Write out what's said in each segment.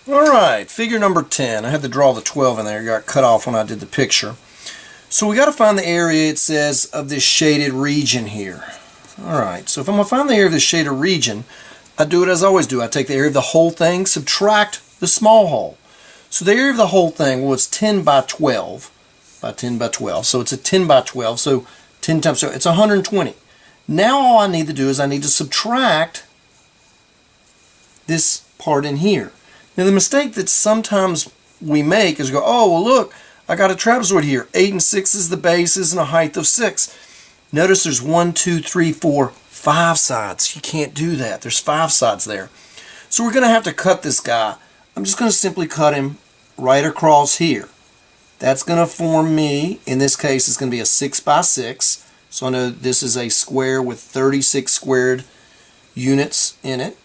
Alright, figure number 10. I had to draw the 12 in there. It got cut off when I did the picture. So we got to find the area, it says, of this shaded region here. Alright, so if I'm going to find the area of this shaded region, I do it as I always do. I take the area of the whole thing, subtract the small hole. So the area of the whole thing, well, it's 10 by 12. By 10 by 12. So it's a 10 by 12. So 10 times, so it's 120. Now all I need to do is I need to subtract this part in here. Now the mistake that sometimes we make is go, oh, well look, I got a trapezoid here. 8 and 6 is the bases and a height of 6. Notice there's 1, 2, 3, 4, 5 sides. You can't do that. There's 5 sides there. So we're going to have to cut this guy. I'm just going to simply cut him right across here. That's going to form me, in this case, it's going to be a 6 by 6. So I know this is a square with 36 squared units in it.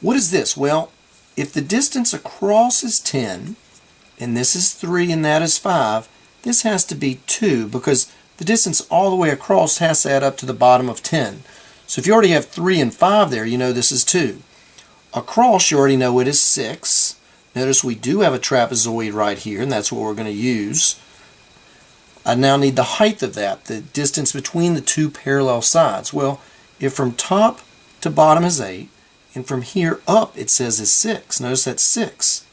What is this? Well, if the distance across is 10, and this is 3 and that is 5, this has to be 2 because the distance all the way across has to add up to the bottom of 10. So if you already have 3 and 5 there, you know this is 2. Across, you already know it is 6. Notice we do have a trapezoid right here, and that's what we're going to use. I now need the height of that, the distance between the two parallel sides. Well, if from top to bottom is 8, and from here up it says is 6. Notice that's 6.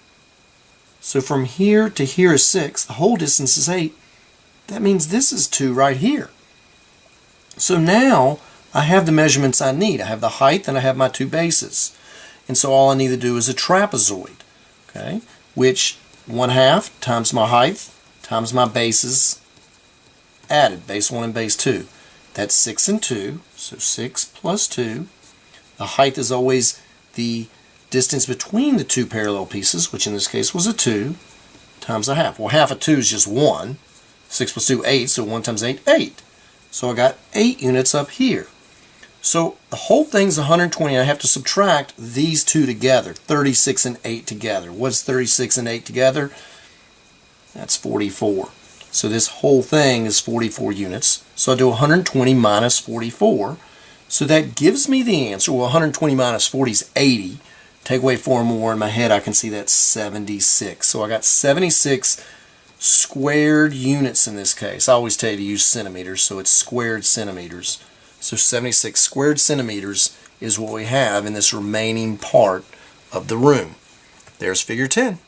So from here to here is 6. The whole distance is 8. That means this is 2 right here. So now I have the measurements I need. I have the height and I have my two bases. And so all I need to do is a trapezoid, okay, which 1/2 times my height times my bases added, base 1 and base 2. That's 6 and 2, so 6 plus 2. The height is always the distance between the two parallel pieces, which in this case was a 2, times 1/2. Well, half of 2 is just 1. 6 plus 2, 8, so 1 times 8, 8. So I got 8 units up here. So the whole thing's 120, and I have to subtract these two together, 36 and 8 together. What's 36 and 8 together? That's 44. So this whole thing is 44 units. So I do 120 minus 44. So that gives me the answer. Well, 120 minus 40 is 80. Take away 4 more in my head, I can see that's 76. So I got 76 squared units in this case. I always tell you to use centimeters, so it's squared centimeters. So 76 squared centimeters is what we have in this remaining part of the room. There's figure 10.